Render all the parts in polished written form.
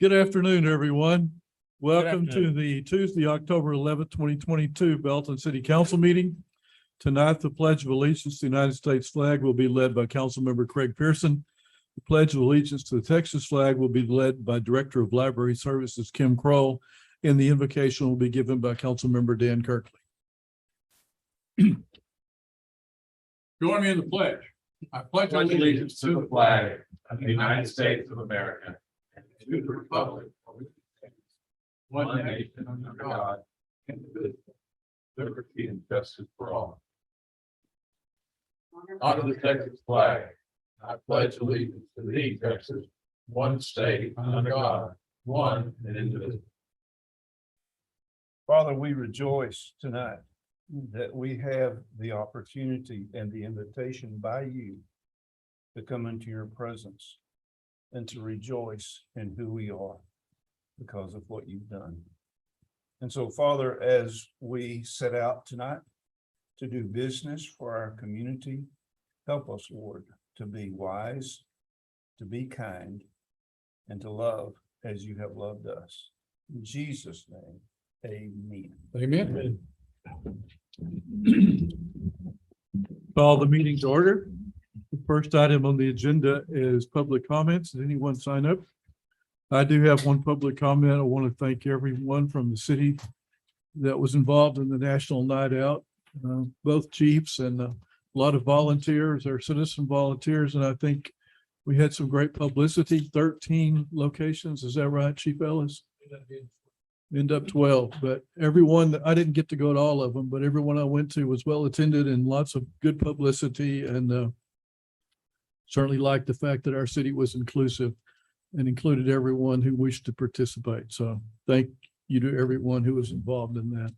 Good afternoon, everyone. Welcome to afternoon. the Tuesday, October 11th, 2022 Belton City Council meeting. Tonight, the Pledge of Allegiance to the United States flag will be led by Councilmember Craig Pearson. The Pledge of Allegiance to the Texas flag will be led by Director of Library Services Kim Kroll, and the invocation will be given by Councilmember Dan Kirkley. Join me in the pledge. I pledge Allegiance to the flag of the United States of America and to the republic for which it stands, one nation under God, indivisible, liberty and justice for all. Honor the Texas flag. I pledge allegiance to thee, Texas, one state under God, one and indivisible. Father, we rejoice tonight that we have the opportunity and the invitation by you to come into your presence and to rejoice in who we are because of what you've done. And so, Father, as we set out tonight to do business for our community, help us, Lord, to be wise, to be kind, and to love as you have loved us. In Jesus' name, amen. Amen. Call the meeting to order. The first item on the agenda is public comments. Did anyone sign up? I do have one public comment. I want to thank everyone from the city that was involved in the National Night Out, both chiefs and a lot of volunteers, or citizen volunteers, and I think we had some great publicity. 13 locations, is that right, Chief Ellis? End up 12, but everyone, I didn't get to go to all of them, but everyone I went to was well attended and lots of good publicity, and certainly liked the fact that our city was inclusive and included everyone who wished to participate. So thank you to everyone who was involved in that.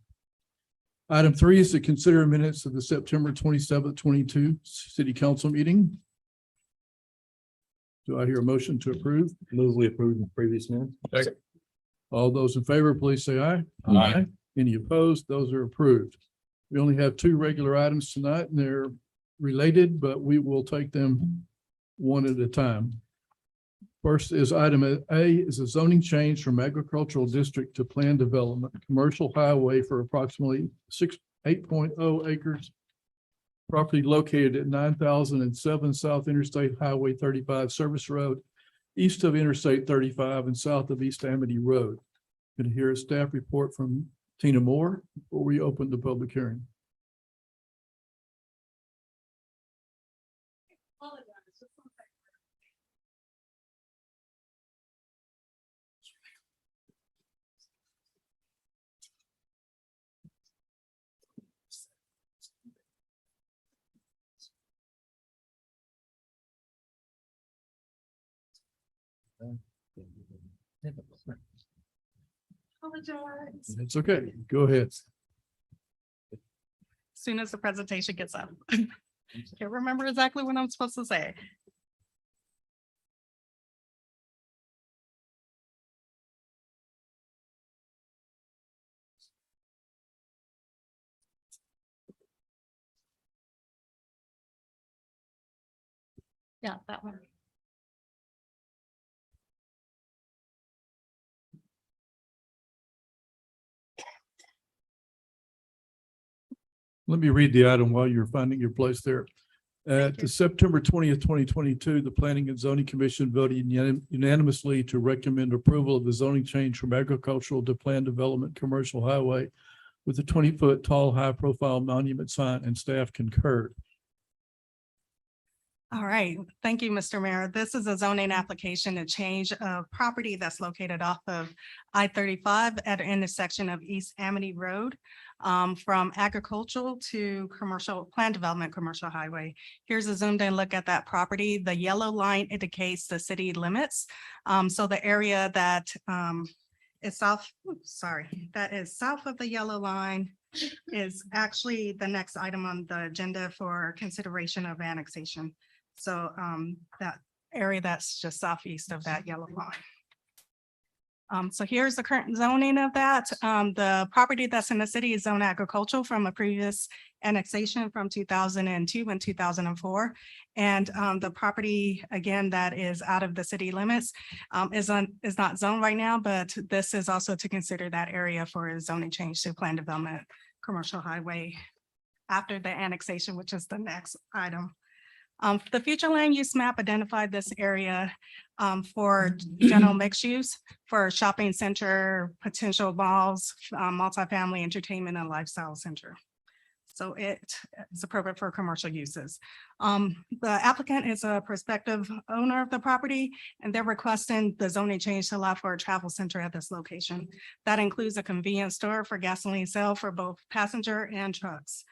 Item 3 is to consider minutes of the September 27th, 22 city council meeting. Do I hear a motion to approve? Move we approve the previous minutes. All those in favor, please say aye. Aye. Any opposed? Those are approved. We only have 2 regular items tonight, and they're related, but we will take them one at a time. First is item A, is a zoning change from agricultural district to planned development, commercial highway for approximately 8.0 acres. Property located at 9007 South Interstate Highway 35 Service Road, east of Interstate 35 and south of East Amity Road. Going to hear a staff report from Tina Moore before we open the public hearing. Apologize. It's okay. Go ahead. Soon as the presentation gets up. Can't remember exactly what I'm supposed to say. Yeah, that one. Let me read the item while you're finding your place there. At you. the September 20th, 2022, the Planning and Zoning Commission voted unanimously to recommend approval of the zoning change from agricultural to planned development commercial highway with a 20-foot tall, high-profile monument sign, and staff concurred. All right, thank you, Mr. Mayor. This is a zoning application to change a property that's located off of I-35 at an intersection of East Amity Road, from agricultural to commercial, planned development, commercial highway. Here's a zoomed in look at that property. The yellow line indicates the city limits. So the area that is south, that is south of the yellow line is actually the next item on the agenda for consideration of annexation. So that area that's just southeast of that yellow line. So here's the current zoning of that. The property that's in the city is zoned agricultural from a previous annexation from 2002 and 2004. And the property, again, that is out of the city limits is not zoned right now, but this is also to consider that area for a zoning change to plan development, commercial highway after the annexation, which is the next item. The future land use map identified this area for general mixed use for shopping center, potential malls, multifamily entertainment and lifestyle center. So it is appropriate for commercial uses. The applicant is a prospective owner of the property, and they're requesting the zoning change to allow for a travel center at this location. That includes a convenience store for gasoline sale for both passenger and trucks.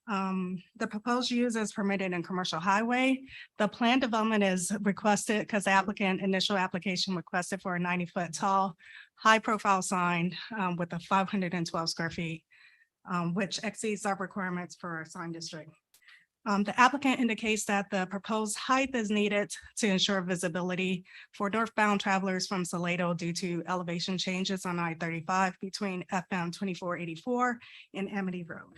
The proposed use is permitted in commercial highway. The plan development is requested because the applicant initial application requested for a 90-foot tall, high profile sign with a 512 square feet, which exceeds our requirements for our sign district. The applicant indicates that the proposed height is needed to ensure visibility for northbound travelers from Salado due to elevation changes on I-35 between FM 2484 and Amity Road.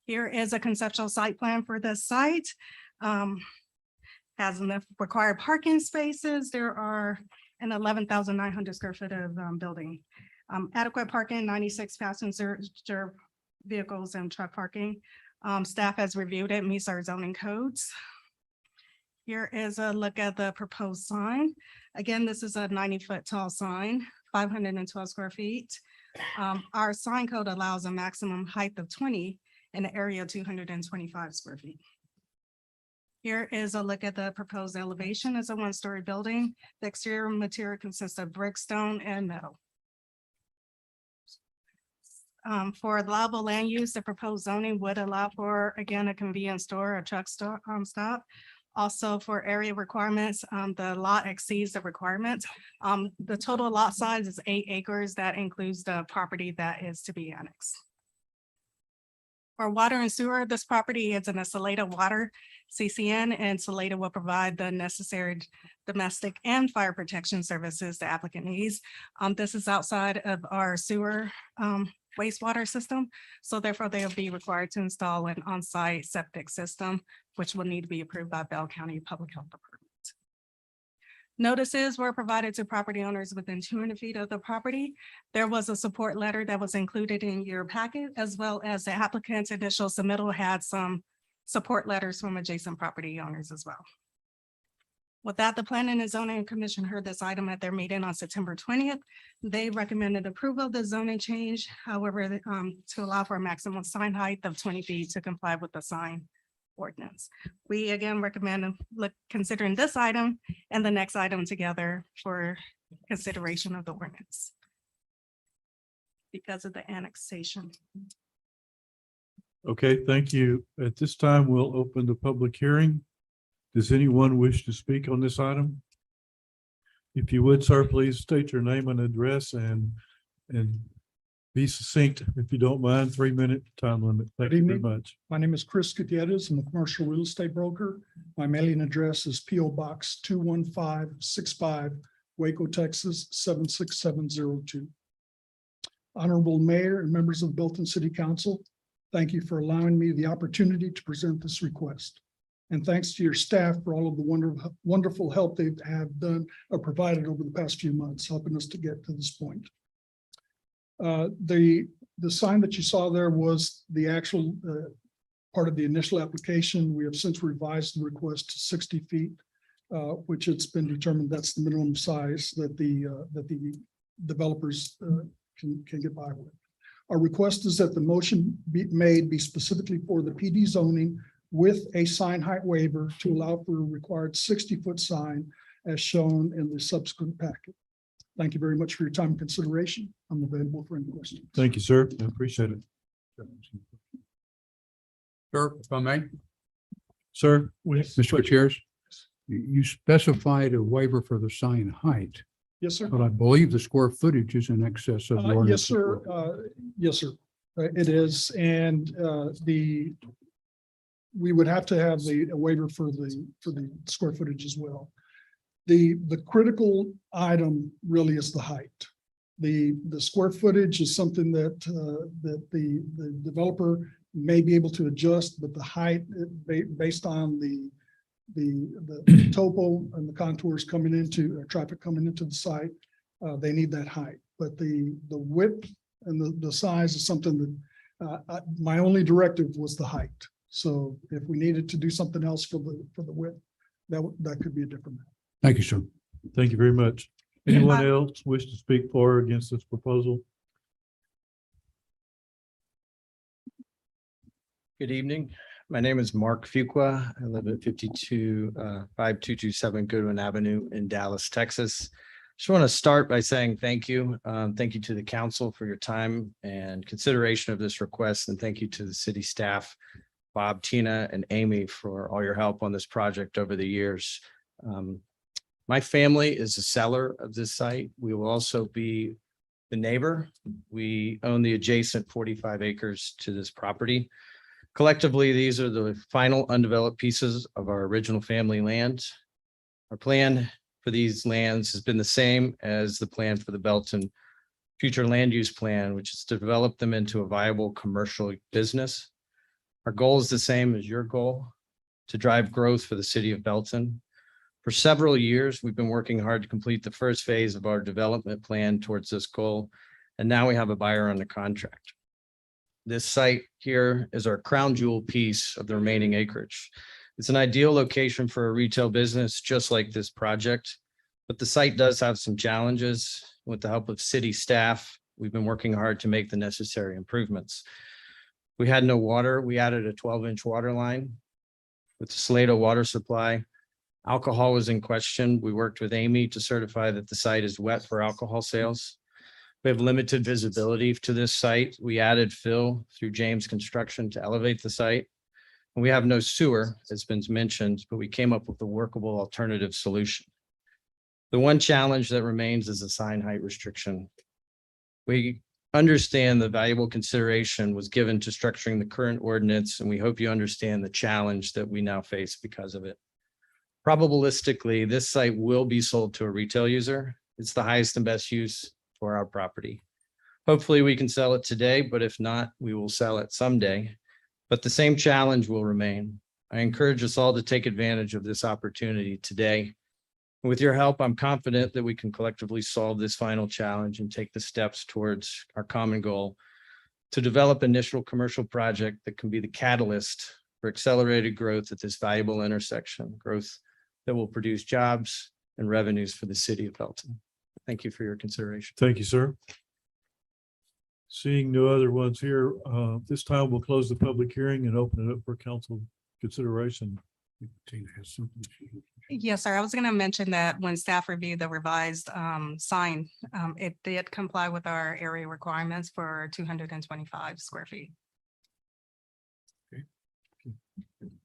Here is a conceptual site plan for the site. Has enough required parking spaces. There are an 11,900 square foot of building. Adequate parking, 96 passenger vehicles and truck parking. Staff has reviewed it, meets our zoning codes. Here is a look at the proposed sign. Again, this is a 90-foot tall sign, 512 square feet. Our sign code allows a maximum height of 20 in an area of 225 square feet. Here is a look at the proposed elevation. It's a one-story building. The exterior material consists of brick, stone, and metal. For allowable land use, the proposed zoning would allow for, again, a convenience store, a truck stop. Also for area requirements, the lot exceeds the requirements. The total lot size is 8 acres. That includes the property that is to be annexed. For water and sewer, this property is in a Salado water CCN, and Salado will provide the necessary domestic and fire protection services the applicant needs. This is outside of our sewer wastewater system, so therefore they'll be required to install an on-site septic system, which will need to be approved by Bell County Public Health Department. Notices were provided to property owners within 200 feet of the property. There was a support letter that was included in your packet, as well as the applicant's initial submittal had some support letters from adjacent property owners as well. With that, the Planning and Zoning Commission heard this item at their meeting on September 20th. They recommended approval of the zoning change, however, to allow for a maximum sign height of 20 feet to comply with the sign ordinance. We again recommend considering this item and the next item together for consideration of the ordinance because of the annexation. Okay, thank you. At this time, we'll open the public hearing. Does anyone wish to speak on this item? If you would, sir, please state your name and address and be succinct, if you don't mind, 3-minute time limit. Thank you very much. My name is Chris Gutierrez. I'm a commercial real estate broker. My mailing address is P.O. Box 21565, Waco, Texas 76702. Honorable Mayor and members of the Belton City Council, thank you for allowing me the opportunity to present this request. And thanks to your staff for all of the wonderful help they have done or provided over the past few months, helping us to get to this point. The sign that you saw there was the actual part of the initial application. We have since revised the request to 60 feet, which it's been determined that's the minimum size that the developers can get by with. Our request is that the motion be specifically for the PD zoning with a sign height waiver to allow for a required 60-foot sign as shown in the subsequent packet. Thank you very much for your time and consideration. I'm available for any questions. Thank you, sir. I appreciate it. Sir, if I may, Sir, Mr. Gutierrez, you specified a waiver for the sign height, Yes, sir. but I believe the square footage is in excess of. the Yes, ordinance. sir. Yes, sir. It is. And we would have to have a waiver for the square footage as well. The critical item really is the height. The square footage is something that, that the developer may be able to adjust, but the height based on the topo and the contours coming into, traffic coming into the site, they need that height. But the width and the size is something that, my only directive was the height. So if we needed to do something else for the width, that could be a different matter. Thank you, sir. Thank you very much. Anyone else wish to speak for or against this proposal? Good evening. My name is Mark Fuqua. I live at 5227 Goodwin Avenue in Dallas, Texas. Just want to start by saying thank you. Thank you to the council for your time and consideration of this request. And thank you to the city staff, Bob, Tina, and Amy for all your help on this project over the years. My family is a seller of this site. We will also be the neighbor. We own the adjacent 45 acres to this property. Collectively, these are the final undeveloped pieces of our original family land. Our plan for these lands has been the same as the plan for the Belton future land use plan, which is to develop them into a viable commercial business. Our goal is the same as your goal, to drive growth for the city of Belton. For several years, we've been working hard to complete the first phase of our development plan towards this goal, and now we have a buyer under contract. This site here is our crown jewel piece of the remaining acreage. It's an ideal location for a retail business, just like this project, but the site does have some challenges. With the help of city staff, we've been working hard to make the necessary improvements. We had no water. We added a 12-inch water line with the Salado water supply. Alcohol was in question. We worked with Amy to certify that the site is wet for alcohol sales. We have limited visibility to this site. We added fill through James Construction to elevate the site. And we have no sewer, as been mentioned, but we came up with a workable alternative solution. The one challenge that remains is a sign height restriction. We understand the valuable consideration was given to structuring the current ordinance, and we hope you understand the challenge that we now face because of it. Probabilistically, this site will be sold to a retail user. It's the highest and best use for our property. Hopefully we can sell it today, but if not, we will sell it someday. But the same challenge will remain. I encourage us all to take advantage of this opportunity today. With your help, I'm confident that we can collectively solve this final challenge and take the steps towards our common goal to develop initial commercial project that can be the catalyst for accelerated growth at this valuable intersection, growth that will produce jobs and revenues for the city of Belton. Thank you for your consideration. Thank you, sir. Seeing no other ones here, this time we'll close the public hearing and open it up for council consideration. Tina has something. Yes, sir. I was going to mention that when staff reviewed the revised sign, it did comply with our area requirements for 225 square feet.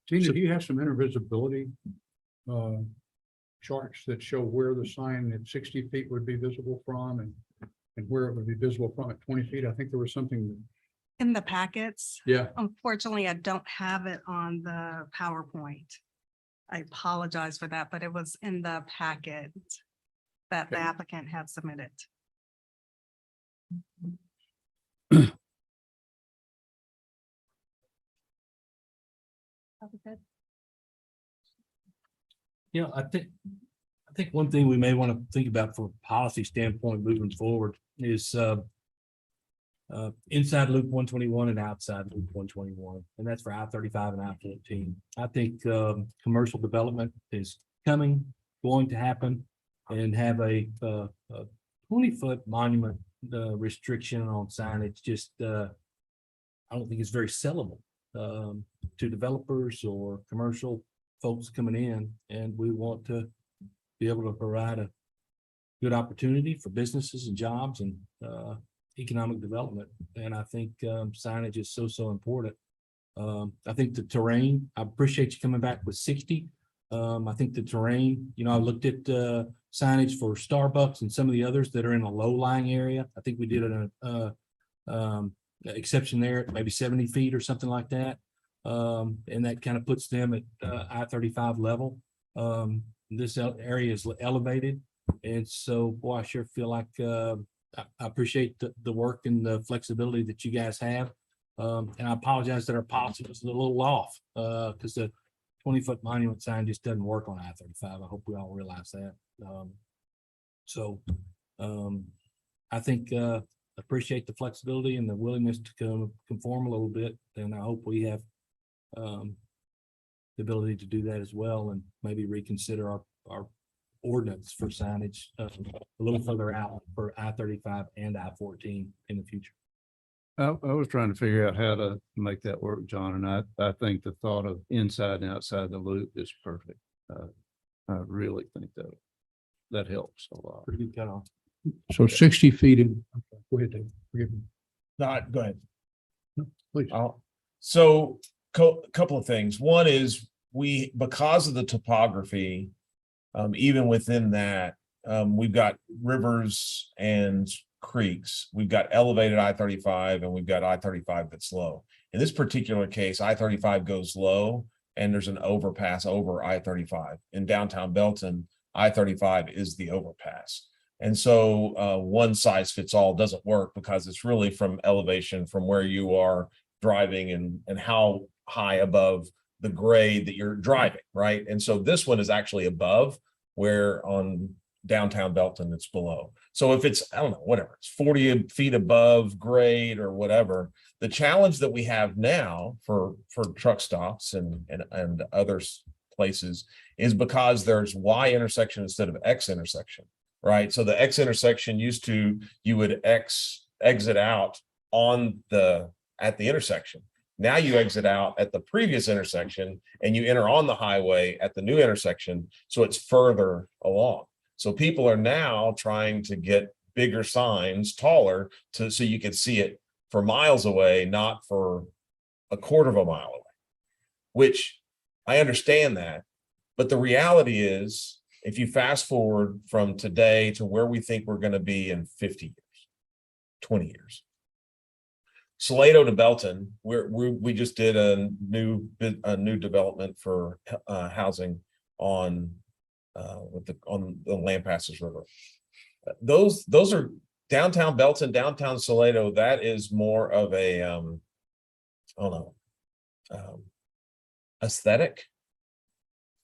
Tina, do you have some intervisibility charts that show where the sign at 60 feet would be visible from and where it would be visible from at 20 feet? I think there was something. In the packets, Yeah. unfortunately, I don't have it on the PowerPoint. I apologize for that, but it was in the packet that the Okay. applicant had submitted. You know, I think one thing we may want to think about from a policy standpoint moving forward is inside loop 121 and outside loop 121, and that's for I-35 and I-14. I think commercial development is coming, going to happen, and have a 20-foot monument restriction on signage. Just I don't think it's very sellable to developers or commercial folks coming in, and we want to be able to provide a good opportunity for businesses and jobs and economic development. And I think signage is so important. I think the terrain, I appreciate you coming back with 60. I think the terrain, you know, I looked at signage for Starbucks and some of the others that are in a low-lying area. I think we did an exception there at maybe 70 feet or something like that. And that kind of puts them at I-35 level. this area is elevated. And so, boy, I sure feel like, I appreciate the work and the flexibility that you guys have. And I apologize that our policy was a little off, because the 20-foot monument sign just doesn't work on I-35. I hope we all realize that. So I think, appreciate the flexibility and the willingness to conform a little bit. And I hope we have the ability to do that as well, and maybe reconsider our ordinance for signage a little further out for I-35 and I-14 in the future. I was trying to figure out how to make that work, John, and I think the thought of inside and outside the loop is perfect. I really think that helps a lot. Pretty good cutoff. So 60 feet in, okay, go ahead, Dave, forgive me, No, go ahead. please. So couple of things. One is because of the topography, even within that, we've got rivers and creeks. We've got elevated I-35 and we've got I-35 that's low. In this particular case, I-35 goes low and there's an overpass over I-35. In downtown Belton, I-35 is the overpass. And so one size fits all doesn't work because it's really from elevation from where you are driving and how high above the grade that you're driving, right? And so this one is actually above, where on downtown Belton it's below. So if it's, I don't know, whatever, it's 40 feet above grade or whatever, the challenge that we have now for truck stops and other places is because there's Y intersection instead of X intersection, right? So the X intersection used to, you would exit out at the intersection. Now you exit out at the previous intersection and you enter on the highway at the new intersection. So it's further along. So people are now trying to get bigger signs, taller, so you can see it for miles away, not for a quarter of a mile away, which I understand that. But the reality is, if you fast forward from today to where we think we're going to be in 50 years, 20 years, Salado to Belton, we just did a new development for housing on the Lampasas River. Those are downtown Belton, downtown Salado. That is more of a I don't know, aesthetic,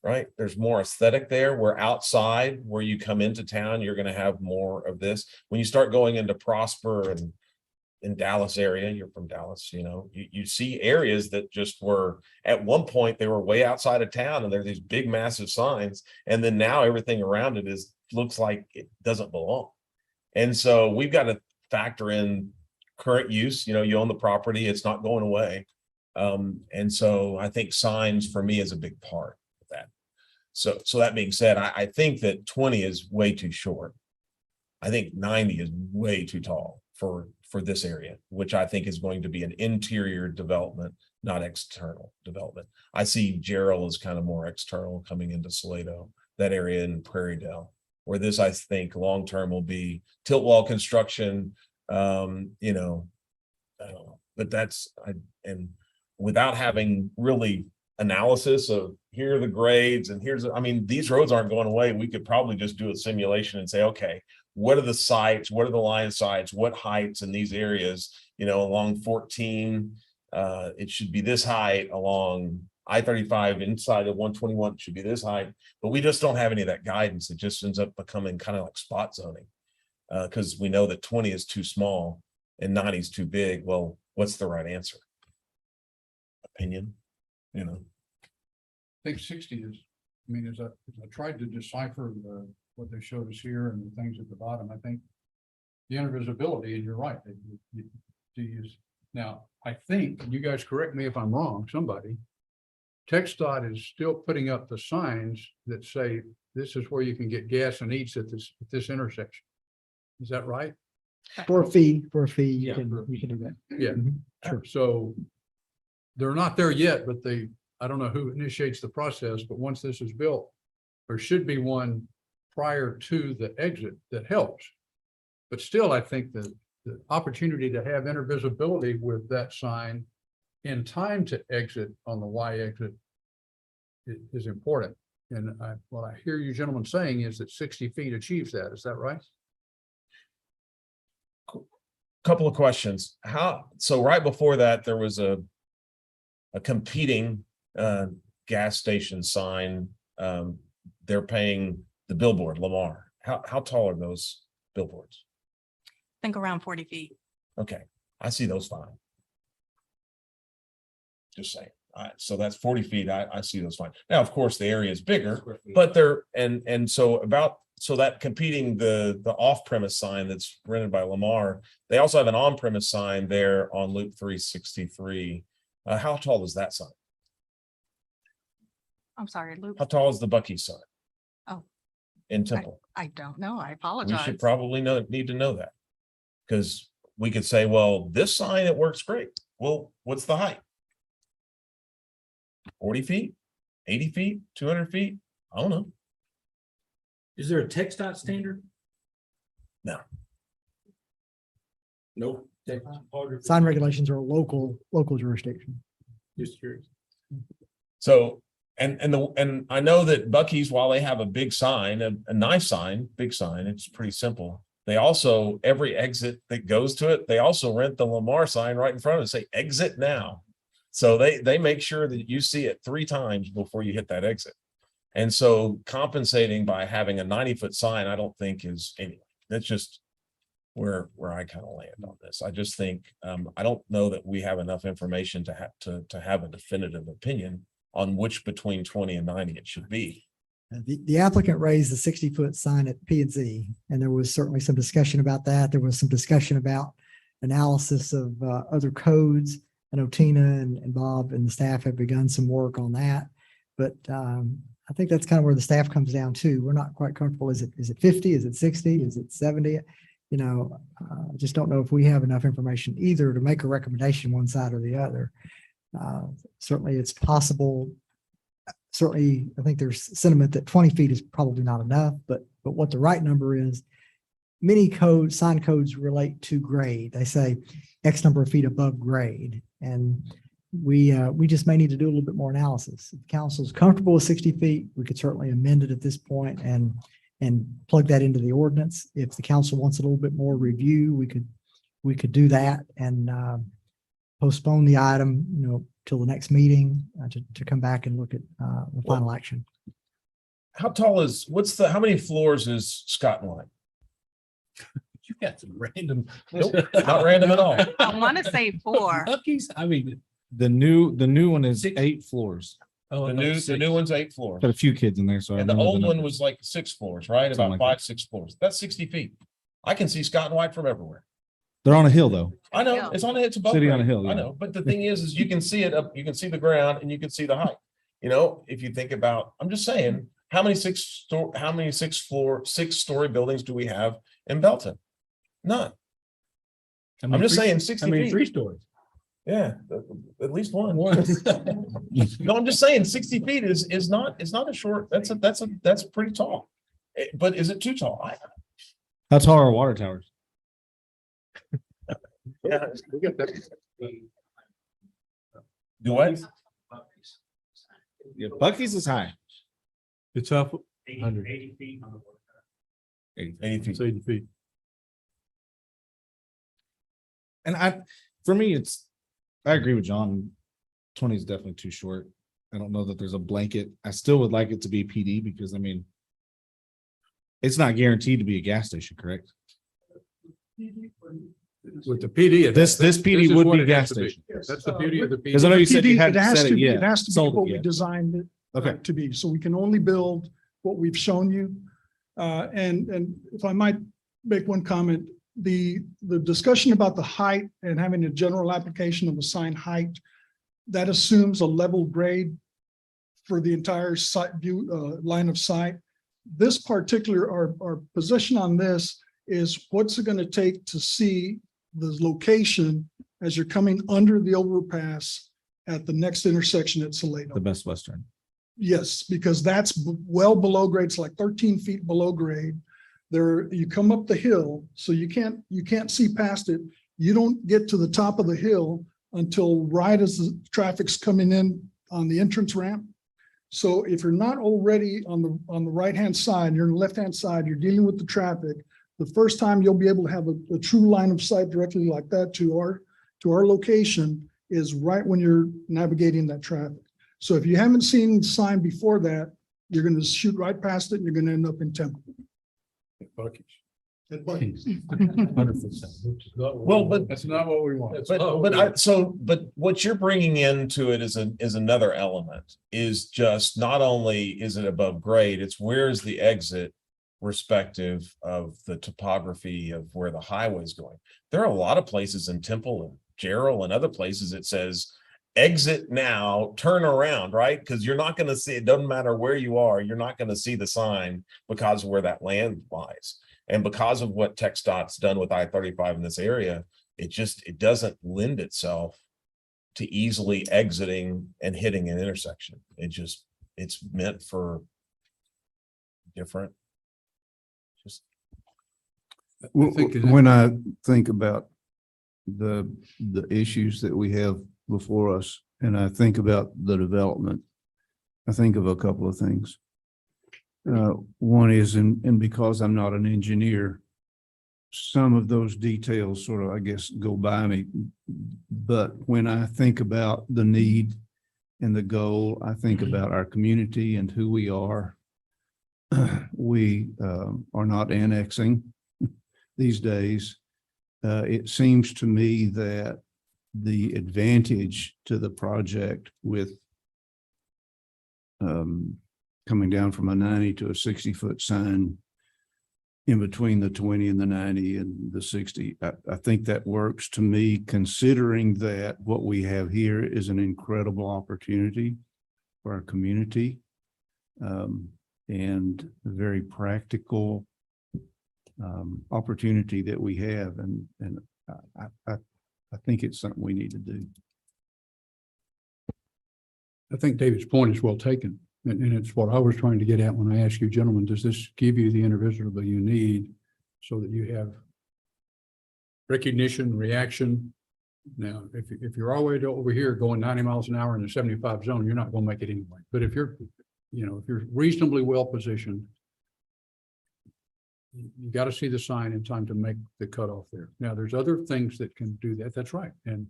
right? There's more aesthetic there. Where outside, where you come into town, you're going to have more of this. When you start going into Prosper and in Dallas area, you're from Dallas, you see areas that just were, at one point they were way outside of town and there are these big massive signs, and then now everything around it looks like it doesn't belong. And so we've got to factor in current use. You own the property, it's not going away. And so I think signs for me is a big part of that. So that being said, I think that 20 is way too short. I think 90 is way too tall for this area, which I think is going to be an interior development, not external development. I see Gerald as kind of more external coming into Salado, that area in Prairie Dale, where this, I think, long-term will be tilt wall construction, I don't know, but and without having really analysis of here are the grades and these roads aren't going away. We could probably just do a simulation and say, okay, what are the sites? What are the line sites? What heights in these areas? Along 14, it should be this height. Along I-35 inside of 121, it should be this height. But we just don't have any of that guidance. It just ends up becoming kind of like spot zoning, because we know that 20 is too small and 90 is too big. Well, what's the right answer? Opinion, I think 60 is, as I tried to decipher what they showed us here and the things at the bottom, I think the invisibility, and you're right, to use. Now, I think, you guys correct me if I'm wrong, somebody, TxDOT is still putting up the signs that say, this is where you can get gas and eats at this intersection. Is that right? For a fee, Yeah. you can do that. Yeah, sure. So they're not there yet, but I don't know who initiates the process, but once this is built, there should be one prior to the exit that helps. But still, I think that the opportunity to have intervisibility with that sign in time to exit on the Y exit is important. And what I hear you gentlemen saying is that 60 feet achieves that. Is that right? Couple of questions. So right before that, there was a competing gas station sign. They're paying the billboard, Lamar. How tall are those billboards? I think around 40 feet. Okay, I see those fine. Just saying. So that's 40 feet. I see those fine. Now, of course, the area is bigger, but so that competing the off-premise sign that's rented by Lamar, they also have an on-premise sign there on Loop 363. How tall is that sign? I'm sorry, Luke. How tall is the Bucky sign? Oh. In Temple? I don't know. I We apologize. should probably need to know that. Because we could say, well, this sign, it works great. Well, what's the height? 40 feet, 80 feet, 200 feet? I don't know. Is there a text dot standard? No. Nope. Sign regulations are local jurisdiction. Just curious. So, and I know that Bucky's, while they have a big sign, a nice sign, big sign, it's pretty simple. They also, every exit that goes to it, they also rent the Lamar sign right in front of it, say exit now. So they make sure that you see it 3 times before you hit that exit. And so compensating by having a 90-foot sign, I don't think is anyway. That's just where I kind of land on this. I just think I don't know that we have enough information to have a definitive opinion on which between 20 and 90 it should be. The applicant raised the 60-foot sign at P and Z, and there was certainly some discussion about that. There was some discussion about analysis of other codes. I know Tina and Bob and the staff have begun some work on that, but I think that's kind of where the staff comes down to. We're not quite comfortable. Is it 50? Is it 60? Is it 70? You know, I just don't know if we have enough information either to make a recommendation one side or the other. Certainly it's possible. Certainly, I think there's sentiment that 20 feet is probably not enough, but what the right number is, many sign codes relate to grade. They say X number of feet above grade. And we just may need to do a little bit more analysis. If council's comfortable with 60 feet, we could certainly amend it at this point and plug that into the ordinance. If the council wants a little bit more review, we could do that and postpone the item, till the next meeting to come back and look at the final action. How tall how many floors is Scott and White? You got some random. Nope, not random at all. I want to say 4. Bucky's, I mean. The new one is 6. 8 floors. Oh, The new one's 8 floors. Got a few kids in there, so. I And the remember old the one number. was like 6 floors, right? Something About like 5, 6 floors. That's 60 feet. I can see Scott and White from everywhere. They're on a hill though. I know, it's on, it's above. City on a grade. hill, I yeah. know, but the thing is you can see it up, you can see the ground and you can see the height. If you think about, I'm just saying, how many 6-story buildings do we have in Belton? None. I'm just saying 60 feet. 3 stories. Yeah, at least one. No, I'm just saying 60 feet is not a short, that's pretty tall. But is it too tall? How tall are water towers? Yeah. Do what? Yeah, Bucky's is high. It's up 80 feet. 80 feet. it's 80 feet. And for me, I agree with John. 20 is definitely too short. I don't know that there's a blanket. I still would like it to be PD because it's not guaranteed to be a gas station, correct? With the PD. This PD is would what be a it gas has to be. station. That's the beauty of the Because I PD. know you said you PD, hadn't said it yet. It has to be sold it what we yet. designed it Okay. to be. So we can only build what we've shown you. And if I might make one comment, the discussion about the height and having a general application of a sign height, that assumes a level grade for the entire site view, line of sight. This particular, our position on this is what's it going to take to see the location as you're coming under the overpass at the next intersection at Salado. The Best Western. Yes, because that's well below grade. It's like 13 feet below grade. There, you come up the hill, so you can't see past it. You don't get to the top of the hill until right as the traffic's coming in on the entrance ramp. So if you're not already on the right-hand side, you're on the left-hand side, you're dealing with the traffic. The first time you'll be able to have a true line of sight directly like that to our location is right when you're navigating that traffic. So if you haven't seen the sign before that, you're going to shoot right past it and you're going to end up in Temple. Well, but That's not what we want. but what you're bringing into it is another element, is just not only is it above grade, it's where is the exit respective of the topography of where the highway is going. There are a lot of places in Temple and Gerald and other places it says exit now, turn around, right? Because you're not going to see, it doesn't matter where you are, you're not going to see the sign because of where that land lies. And because of what TxDOT's done with I-35 in this area, it doesn't lend itself to easily exiting and hitting an intersection. It's meant for different. When I think about the issues that we have before us, and I think about the development, I think of a couple of things. One is, and because I'm not an engineer, some of those details sort of, I guess, go by me. But when I think about the need and the goal, I think about our community and who we are. We are not annexing these days. It seems to me that the advantage to the project with coming down from a 90 to a 60-foot sign in between the 20 and the 90 and the 60, I think that works to me, considering that what we have here is an incredible opportunity for our community, and a very practical opportunity that we have, and I think it's something we need to do. I think David's point is well taken, and it's what I was trying to get at when I asked you, gentlemen, does this give you the indivisibility you need so that you have recognition, reaction? Now, if you're all the way to over here going 90 miles an hour in the 75 zone, you're not going to make it anyway. But if you're reasonably well positioned, you got to see the sign in time to make the cutoff there. Now, there's other things that can do that. That's right. And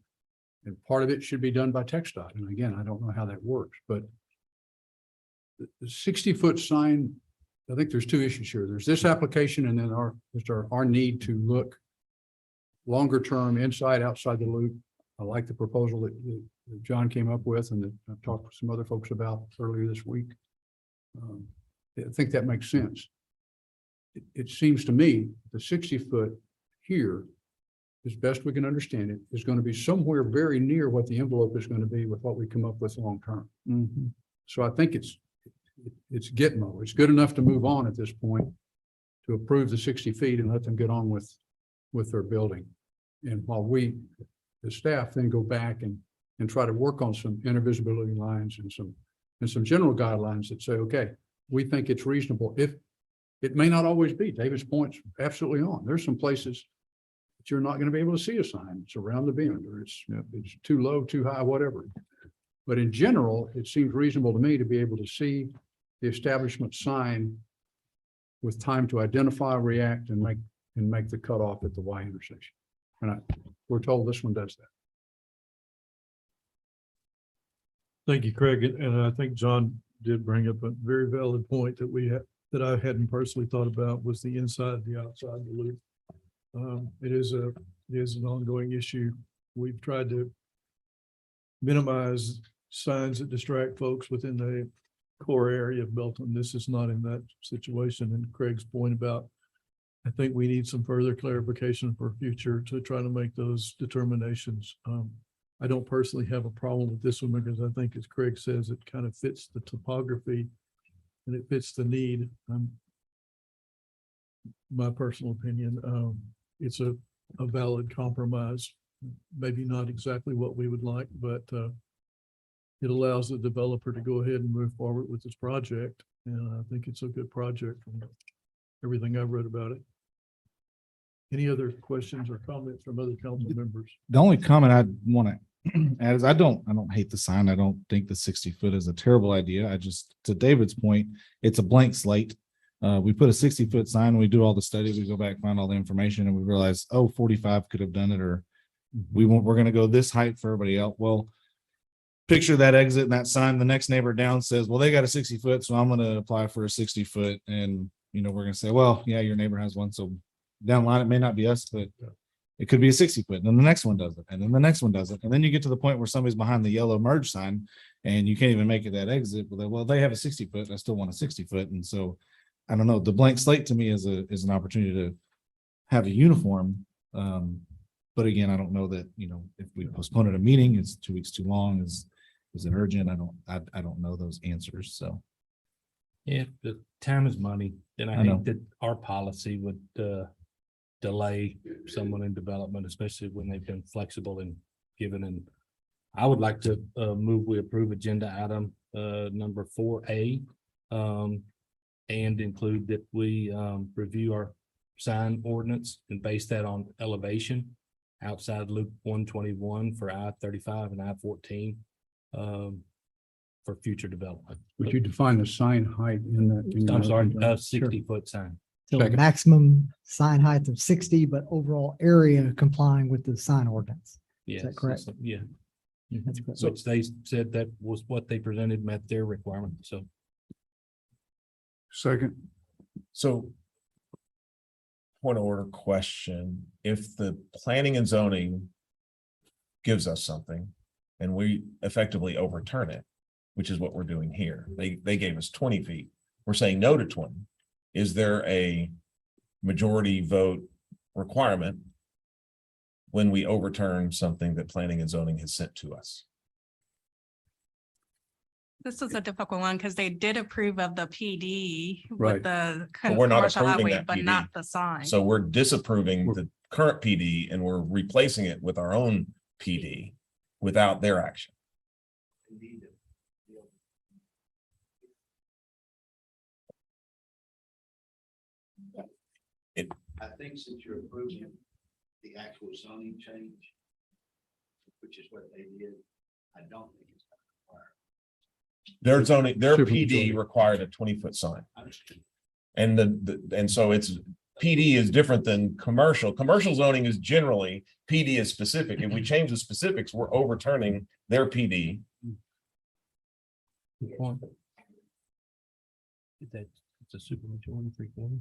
part of it should be done by TxDOT. And again, I don't know how that works, but the 60-foot sign, I think there's two issues here. There's this application, and then our need to look longer term, inside, outside the loop. I like the proposal that John came up with and that I've talked with some other folks about earlier this week. I think that makes sense. It seems to me the 60-foot here, as best we can understand it, is going to be somewhere very near what the envelope is going to be with what we come up with long term. Mm-hmm. So I think it's Gitmo. It's good enough to move on at this point to approve the 60 feet and let them get on with their building. And while we, the staff, then go back and try to work on some intervisibility lines and some general guidelines that say, okay, we think it's reasonable. If it may not always be, David's point's absolutely on. There's some places that you're not going to be able to see a sign. It's around the bend, or it's too low, too high, whatever. But in general, it seems reasonable to me to be able to see the establishment sign with time to identify, react, and make the cutoff at the Y intersection. And we're told this one does that. Thank you, Craig. And I think John did bring up a very valid point that I hadn't personally thought about, was the inside, the outside the loop. It is an ongoing issue. We've tried to minimize signs that distract folks within the core area of Belton. This is not in that situation. And Craig's point about, I think we need some further clarification for future to try to make those determinations. I don't personally have a problem with this one because I think, as Craig says, it kind of fits the topography and it fits the need. My personal opinion, it's a valid compromise. Maybe not exactly what we would like, but it allows the developer to go ahead and move forward with this project. And I think it's a good project from everything I've read about it. Any other questions or comments from other council members? The only comment I want to as I don't hate the sign. I don't think the 60-foot is a terrible idea. I just, to David's point, it's a blank slate. We put a 60-foot sign, we do all the study, we go back, find all the information, and we realize, oh, 45 could have done it, or we're gonna go this height for everybody else. Well, picture that exit and that sign, the next neighbor down says, well, they got a 60-foot, so I'm gonna apply for a 60-foot. And, we're gonna say, well, yeah, your neighbor has one, so down the line, it may not be us, but it could be a 60-foot, and then the next one does it, and then the next one does it. And then you get to the point where somebody's behind the yellow merge sign and you can't even make it that exit. Well, they have a 60-foot, I still want a 60-foot. And so I don't know, the blank slate to me is an opportunity to have a uniform. But again, I don't know that, if we postpone it a meeting, is 2 weeks too long? Is it urgent? I don't know those answers, so. Yeah, the time is money, and I I know. think that our policy would delay someone in development, especially when they've been flexible and given. And I would like to move, we approve agenda item number 4A. And include that we review our sign ordinance and base that on elevation outside Loop 121 for I-35 and I-14 for future development. Would you define the sign height in that? I'm sorry, Sure. 60-foot sign. So Second. maximum sign height of 60, but overall area complying with the sign ordinance. Yes, that correct? Yeah. That's correct. Which they said that was what they presented, met their requirement, so. Second. So. Point of order question, if the planning and zoning. Gives us something and we effectively overturn it, which is what we're doing here. They gave us 20 feet. We're saying no to 20. Is there a majority vote requirement? When we overturn something that planning and zoning has sent to us? This is a difficult one because they did approve of the PD Right. with the But we're not commercial approving highway, that but PD. not the sign. So we're disapproving the current PD and we're replacing it with our own PD without their action. I think since you're approving the actual zoning change, which is what they did, I don't think it's required. Their zoning, their Super PD majority. required a 20-foot sign. I understand. And and so it's PD is different than commercial. Commercial zoning is generally, PD is specific. If we change the specifics, we're overturning their PD. Good point. That it's a super majority, 3/4.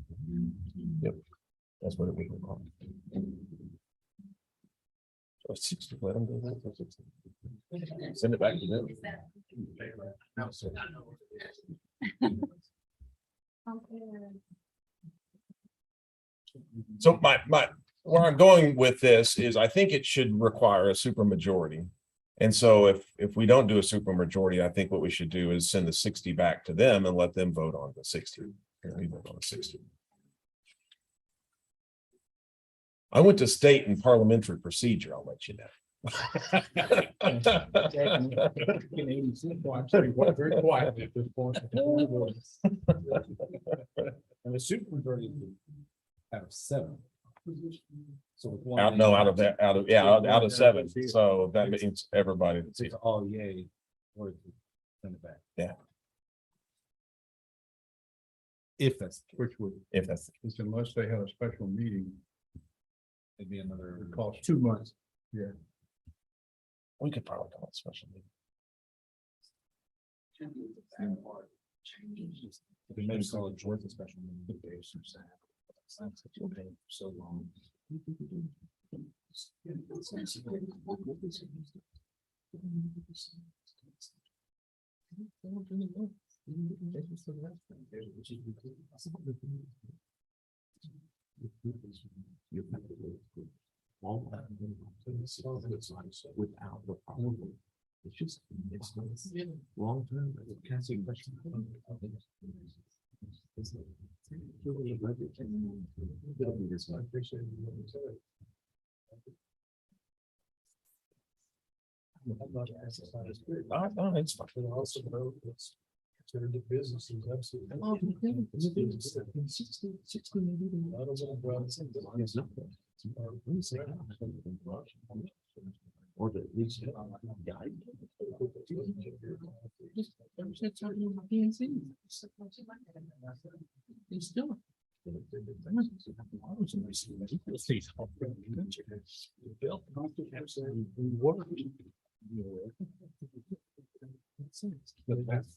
Yep. That's what it would require. So 60, let them do that. 60. Send it back to them. So where I'm going with this is I think it should require a super majority. And so if we don't do a super majority, I think what we should do is send the 60 back to them and let them vote on the 60. We vote on the 60. I went to state and parliamentary procedure, I'll let you know. Very quiet at this point. And the super majority out of 7. So Out of 7. So that means everybody that's here. It's all yay or send it back. Yeah. If that's, Which would, If that's, unless they had a special meeting, it'd be another. it would cost 2 months. Yeah. we could probably call it special meeting. We maybe call it worth a special meeting. So long. Without the problem. It's just, it's long term. It's fine. Considered the business is absolutely. Or the. He's still.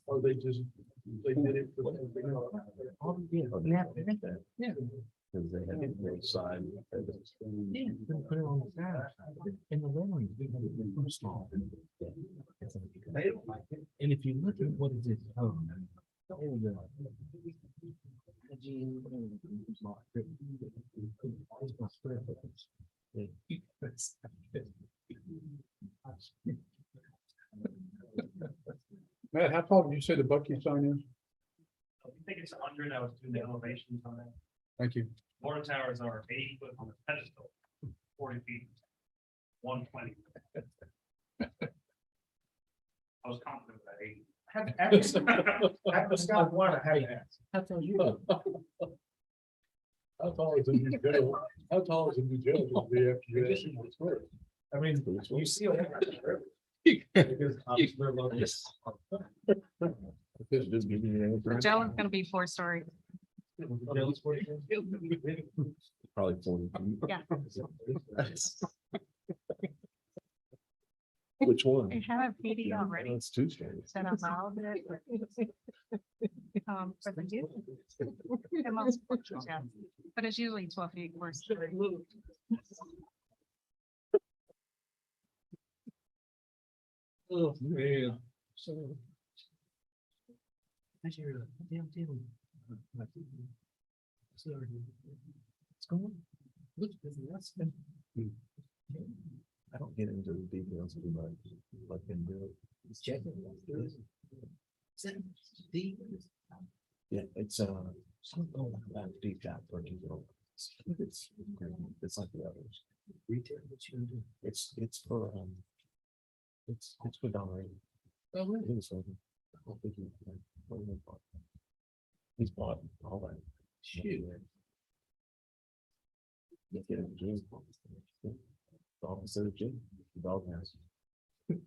Or they just, they did it. Yeah. Because they had it side. Yeah. Put it on the side. In the rendering. Small. And if you look at what is it? Matt, how tall did you say the Bucky sign is? I think it's 100. I was doing the elevations on that. Thank you. Water towers are 80 foot on the pedestal, 40 feet, 120. I was confident with that 80. Scott, why I had how tall you? How tall is a new jail? How tall is a new jail gonna be after you ask him what's worth? I mean, you see. Joe is gonna be 4-story. Probably 40. Yeah. Which one? They have a PD already That's two stories. set up all of it. For the youth. And most porches, yeah. But it's usually 12 feet worse. Oh, man. I don't get into the details too much. Let them do it. Yeah, it's deep dive for you. It's like the others. It's for it's for Don. Oh, really? He's bought all that. Shoot. Officer Jim, the dog house. Do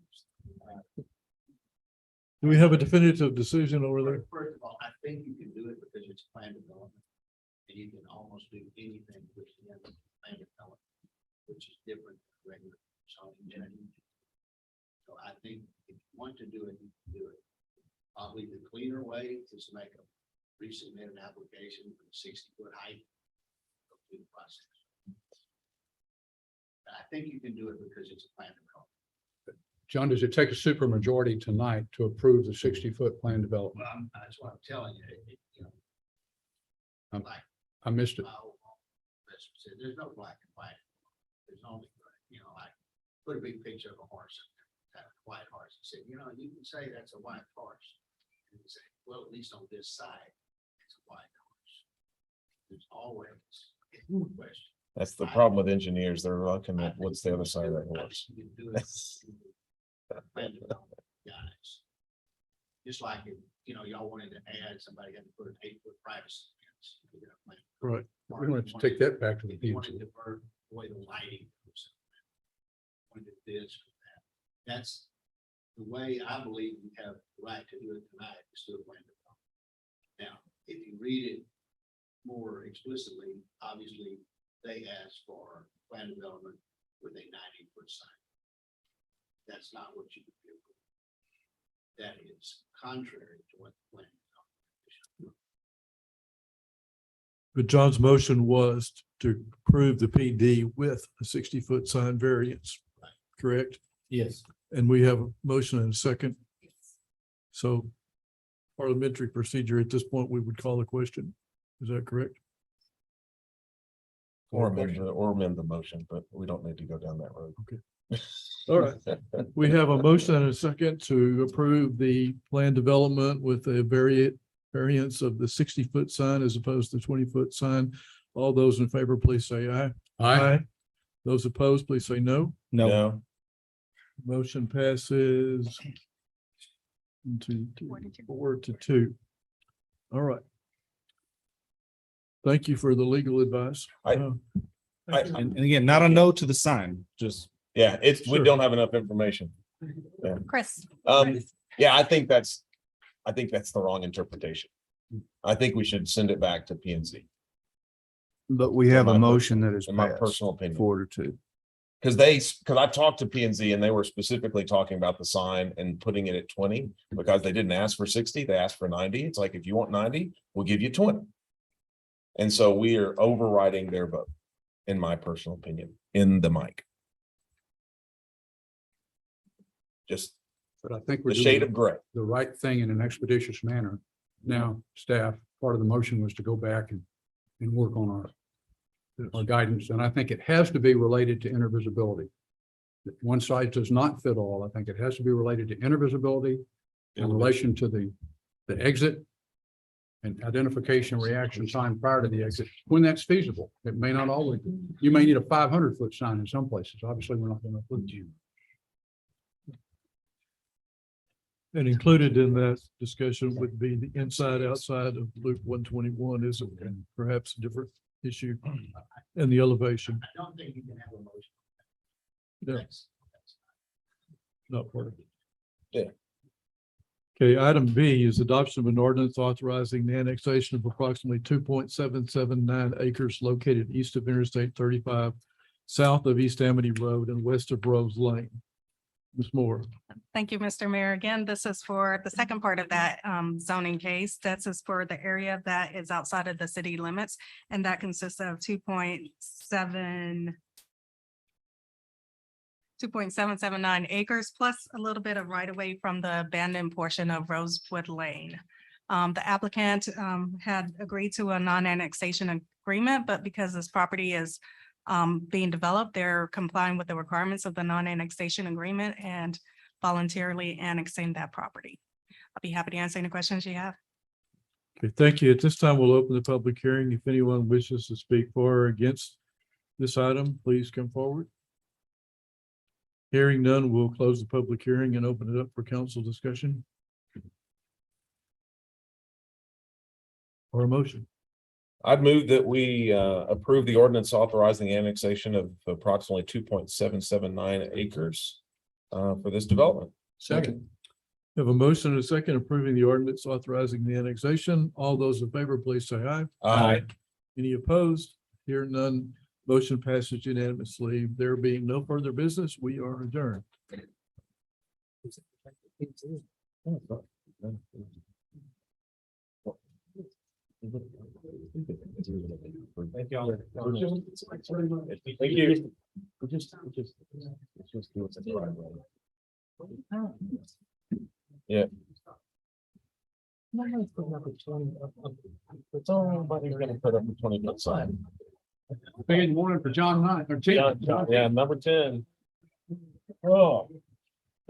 we have a definitive decision over there? First of all, I think you can do it because it's planned development. And you can almost do anything with the planned development, which is different than regular zoning change. So I think if you want to do it, you can do it. Probably the cleaner way is to make a resubmit an application for 60-foot height. Go through the process. I think you can do it because it's a planned development. John, does it take a supermajority tonight to approve the 60-foot plan development? Well, that's what I'm telling you, you know. Um, Like I missed it. my old professor said, there's no black and white. There's only, you know, like, put a big picture of a horse, and a white horse. He said, you know, you can say that's a white horse. And he said, well, at least on this side, it's a white horse. There's always a question. That's the problem with engineers. They're looking at what's the other side of that horse. You can do it. Plan development, guys. Just like if, you know, y'all wanted to add, somebody had to put an 8-foot privacy fence. You know, like, Right. We want to take that back to the if you wanted PNC. to divert away the lighting. Wanted this, or that. That's the way I believe we have the right to do it tonight, is to a plan development. Now, if you read it more explicitly, obviously, they asked for plan development with a 90-foot sign. That's not what you do. That is contrary to what the plan. But John's motion was to approve the PD with a 60-foot sign variance, correct? Yes. And we have a motion and a second. So parliamentary procedure at this point, we would call the question. Is that correct? Or amend the motion, but we don't need to go down that road. All right. We have a motion and a second to approve the plan development with a variance of the 60-foot sign as opposed to 20-foot sign. All those in favor, please say aye. Those opposed, please say no. No. Motion passes 4-2. All right. Thank you for the legal advice. I- And again, not a no to the sign, just Yeah, we Sure. don't have enough information. Chris. Yeah, I think that's the wrong interpretation. I think we should send it back to P and Z, But we have my a per- motion that is in my passed, personal opinion. 4-2. Because I talked to P and Z and they were specifically talking about the sign and putting it at 20 because they didn't ask for 60, they asked for 90. It's like, if you want 90, we'll give you 20. And so we are overriding their vote, in my personal opinion, in the mic. Just But I think we're the doing shade of gray. the right thing in an expeditious manner. Now, staff, part of the motion was to go back and work on our guidance, and I think it has to be related to intervisibility. One size does not fit all. I think it has to be related to intervisibility in relation to the exit and identification reaction time prior to the exit, when that's feasible. It may not always, you may need a 500-foot sign in some places. Obviously, we're not going to put you. And included in that discussion would be the inside, outside of loop 121 is perhaps a different issue, and the elevation, I don't think you can have a motion. Yeah. That's- not part of it. Yeah. Okay, item B is adoption of an ordinance authorizing the annexation of approximately 2.779 acres located east of Interstate 35, south of East Amity Road and west of Rose Lane. Ms. Moore. Thank you, Mr. Mayor. Again, this is for the second part of that zoning case. That's is for the area that is outside of the city limits, and that consists of 2.779 acres, plus a little bit of right of way from the abandoned portion of Rosewood Lane. The applicant had agreed to a non-annexation agreement, but because this property is being developed, they're complying with the requirements of the non-annexation agreement and voluntarily annexing that property. I'll be happy to answer any questions you have. Okay, thank you. At this time, we'll open the public hearing. If anyone wishes to speak for or against this item, please come forward. Hearing none, we'll close the public hearing and open it up for council discussion. Or a motion. I'd move that we approve the ordinance authorizing the annexation of approximately 2.779 acres for this development. Second. We have a motion and a second approving the ordinance authorizing the annexation. All those in favor, please say aye. Aye. Any opposed? Hear none. Motion passes unanimously. There being no further business, we are adjourned. Thank you. Thank you. Yeah. It's nobody's gonna put up a 20-foot sign. Big morning for John Knight, or Yeah, number 10. Oh.